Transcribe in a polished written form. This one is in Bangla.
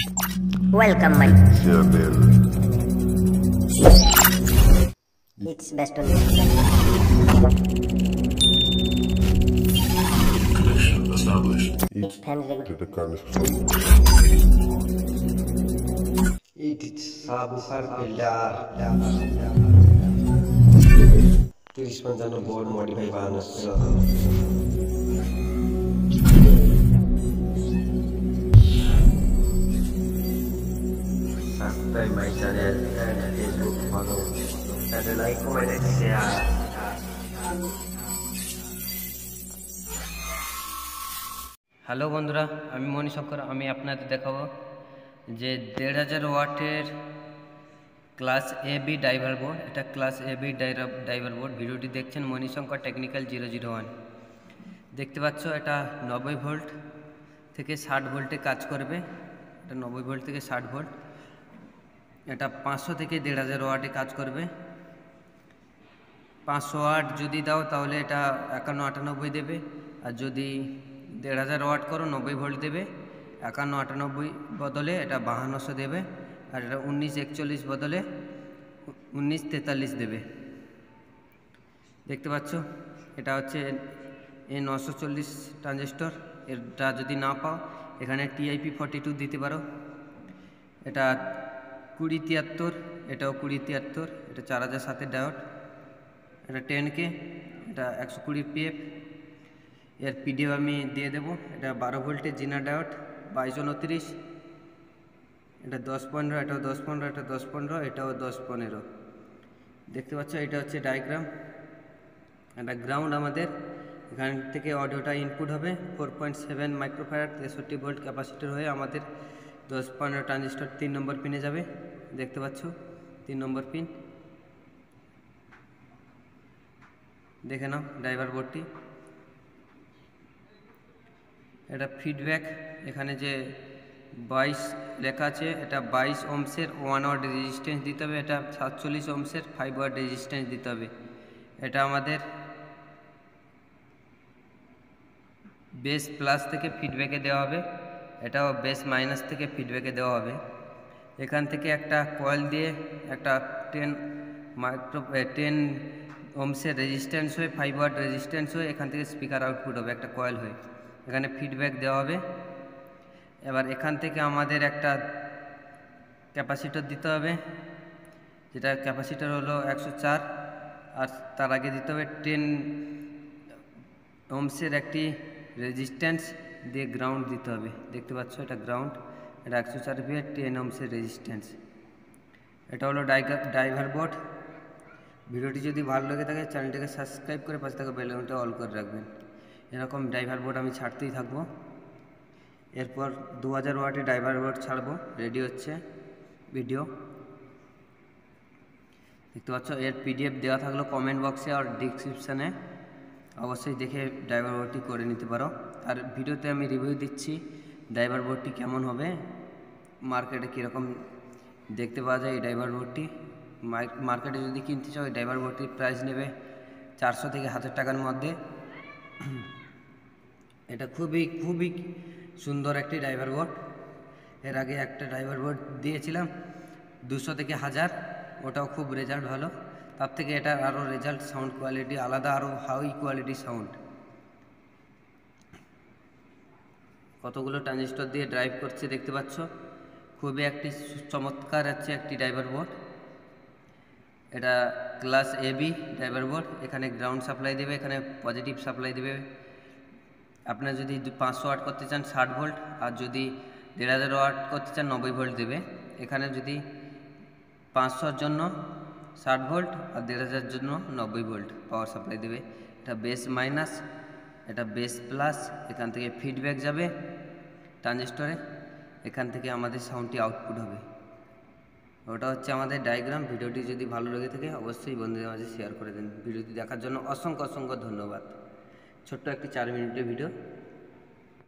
Welcome, my. Yeah, man. It's best on Connection established. Each handling. to the cornice. It's subwoofer filter. 3050 board modify বানাচ্ছে subscribe my channel and Facebook follow and like, comment and share. Hello বন্ধুরা, আমি মণিশঙ্কর। আমি আপনাদের দেখাবো যে 1500 ওয়াটের class A B driver board. এটা class A B driver board. ভিডিওটি দেখছেন মণিশঙ্কর টেকনিক্যাল 001। দেখতে পাচ্ছ এটা 90 ভোল্ট থেকে 60 ভোল্টে কাজ করবে। এটা 90 ভোল্ট থেকে 60 ভোল্ট। এটা 500 থেকে 1500 ওয়াটে কাজ করবে। 500 ওয়াট যদি দাও তাহলে এটা 51-98 দেবে, আর যদি 1500 ওয়াট করো 90 ভোল্ট দেবে। 51-98 বদলে এটা 5200 দেবে, আর এটা 1941 বদলে 1943 দেবে। দেখতে পাচ্ছ এটা হচ্ছে A940 ট্রানজিস্টর। এটা যদি না পাও এখানে TIP42 দিতে পারো। এটা 2073, এটাও 2073। এটা 4007 ডায়োড। এটা 10K, এটা 120 PF। এর পিডিএফ আমি দিয়ে দেবো। এটা 12 ভোল্টের জিনা ডায়োড 2229। এটা 10-15, এটাও 10-15, এটা 10-15, এটাও 10-15। দেখতে পাচ্ছ এটা হচ্ছে ডায়াগ্রাম। এটা গ্রাউন্ড আমাদের। এখান থেকে অডিওটা ইনপুট হবে 4.7 মাইক্রোফ্যারাড 63 ভোল্ট ক্যাপাসিটর হয়ে আমাদের 10-15 ট্রানজিস্টর 3 নম্বর পিনে যাবে। দেখতে পাচ্ছ 3 নম্বর পিন। দেখে নাও ড্রাইভার বোর্ডটি। এটা ফিডব্যাক, এখানে যে 22 লেখা আছে, এটা 22 ওহমসের 1 ওয়াট রেজিস্ট্যান্স দিতে হবে। এটা 47 ওহমসের 5 ওয়াট রেজিস্ট্যান্স দিতে হবে। এটা আমাদের বেস প্লাস থেকে ফিডব্যাকে দেওয়া হবে, এটাও বেস মাইনাস থেকে ফিডব্যাকে দেওয়া হবে। এখান থেকে একটা কয়েল দিয়ে একটা 10 ওহমসের রেজিস্ট্যান্স হয়ে 5 ওয়াট রেজিস্ট্যান্স হয়ে এখান থেকে স্পিকার আউটপুট হবে একটা কয়েল হয়ে। এখানে ফিডব্যাক দেওয়া হবে। এবার এখান থেকে আমাদের একটা ক্যাপাসিটর দিতে হবে, যেটা ক্যাপাসিটর হলো 104, আর তার আগে দিতে হবে 10 ওহমসের একটি রেজিস্ট্যান্স দিয়ে গ্রাউন্ড দিতে হবে। দেখতে পাচ্ছ এটা গ্রাউন্ড। এটা 104 ভোল্টের 10 ওহমসের রেজিস্ট্যান্স। এটা হলো ড্রাইভার বোর্ড। ভিডিওটি যদি ভালো লেগে থাকে চ্যানেলটিকে সাবস্ক্রাইব করে পাশে থাকা বেল আইকনটা অল করে রাখবেন। এরকম ড্রাইভার বোর্ড আমি ছাড়তেই থাকবো। এরপর 2000 ওয়াটের ড্রাইভার বোর্ড ছাড়বো, রেডি হচ্ছে ভিডিও। দেখতে পাচ্ছ এর পিডিএফ দেওয়া থাকলো কমেন্ট বক্সে আর ডিসক্রিপশানে। অবশ্যই দেখে ড্রাইভার বোর্ডটি করে নিতে পারো। আর ভিডিওতে আমি রিভিউ দিচ্ছি ড্রাইভার বোর্ডটি কেমন হবে, মার্কেটে কীরকম দেখতে পাওয়া যায় এই ড্রাইভার বোর্ডটি। মার্কেটে যদি কিনতে চাও এই ড্রাইভার বোর্ডটির প্রাইস নেবে 400 থেকে 1000 টাকার মধ্যে। এটা খুবই সুন্দর একটি ড্রাইভার বোর্ড। এর আগে একটা ড্রাইভার বোর্ড দিয়েছিলাম 200 থেকে 1000, ওটাও খুব রেজাল্ট ভালো। তার থেকে এটা আরও রেজাল্ট, সাউন্ড কোয়ালিটি আলাদা, আরও হাই কোয়ালিটি সাউন্ড। কতগুলো ট্রানজিস্টর দিয়ে ড্রাইভ করছে দেখতে পাচ্ছ। খুবই একটি চমৎকার আছে একটি ড্রাইভার বোর্ড। এটা class A B driver board. এখানে গ্রাউন্ড সাপ্লাই দেবে, এখানে পজিটিভ সাপ্লাই দেবে। আপনার যদি 500 ওয়াট করতে চান 60 ভোল্ট, আর যদি 1500 ওয়াট করতে চান 90 ভোল্ট দেবে। এখানে যদি 500-র জন্য 60 ভোল্ট আর 1500-এর জন্য 90 ভোল্ট পাওয়ার সাপ্লাই দেবে। এটা বেস মাইনাস, এটা বেস প্লাস। এখান থেকে ফিডব্যাক যাবে ট্রানজিস্টরে, এখান থেকে আমাদের সাউন্ডটি আউটপুট হবে। ওটা হচ্ছে আমাদের ডায়াগ্রাম। ভিডিওটি যদি ভালো লেগে থাকে অবশ্যই বন্ধুদের মাঝে শেয়ার করে দিন। ভিডিওটি দেখার জন্য অসংখ্য ধন্যবাদ। ছোট্ট একটি 4 মিনিটের ভিডিও।